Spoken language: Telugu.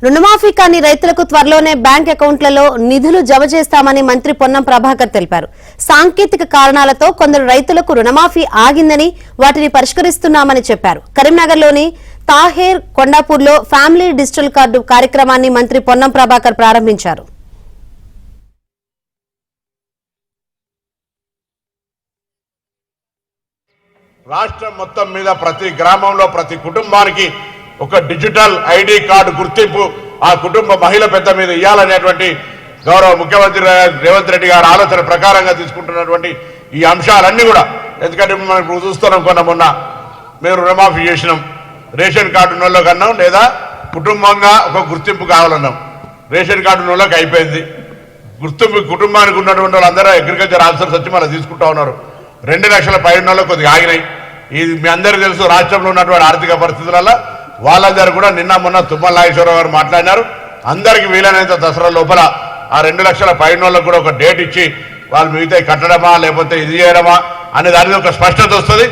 రుణమాఫీ కాని రైతులకు త్వరలోనే బ్యాంక్ అకౌంట్లలో నిధులు జమ చేస్తామని మంత్రి పొన్నం ప్రభాకర్ తెలిపారు. సాంకేతిక కారణాలతో కొందరు రైతులకు రుణమాఫీ ఆగిందని వాటిని పరిష్కరిస్తున్నామని చెప్పారు. కరీంనగర్లోని తాహేర్ కొండాపూర్లో ఫ్యామిలీ డిజిటల్ కార్డు కార్యక్రమాన్ని మంత్రి పొన్నం ప్రభాకర్ ప్రారంభించారు. రాష్ట్రం మొత్తం మీద ప్రతి గ్రామంలో ప్రతి కుటుంబానికి ఒక డిజిటల్ ఐడి కార్డు గుర్తింపు ఆ కుటుంబ మహిళ పెద్ద మీద ఇవ్వాలనేటువంటి గౌరవ ముఖ్యమంత్రి రేవంత్ రెడ్డి గారి ఆలోచన ప్రకారంగా తీసుకుంటున్నటువంటి ఈ అంశాలన్నీ కూడా, ఎందుకంటే మనం ఇప్పుడు చూస్తున్నాం, మొన్న మేము రుణమాఫీ చేసినాం, రేషన్ కార్డు ఉన్నోళ్ళకి అన్నాం, లేదా కుటుంబంగా ఒక గుర్తింపు కావాలన్నాం. రేషన్ కార్డు ఉన్నోళ్ళకి అయిపోయింది. గుర్తింపు కుటుంబానికి ఉన్నటువంటి వాళ్ళందరూ అగ్రికల్చర్ ఆఫీసర్స్ వచ్చి మనం తీసుకుంటా ఉన్నారు. 2 లక్షల పైన కొద్దిగా ఆగినాయి. ఇది మీ అందరికీ తెలుసు. రాష్ట్రంలో ఉన్నటువంటి ఆర్థిక పరిస్థితులలో వాళ్ళందరూ కూడా నిన్న మొన్న తుమ్మల నాగేశ్వరరావు గారు మాట్లాడినారు. అందరికీ వీలైనంత దసరా లోపల ఆ 2 లక్షల పైన కూడా ఒక డేట్ ఇచ్చి వాళ్ళు మిగతా కట్టడమా లేకపోతే ఇది చేయడమా అనే దాని ఒక స్పష్టత వస్తుంది.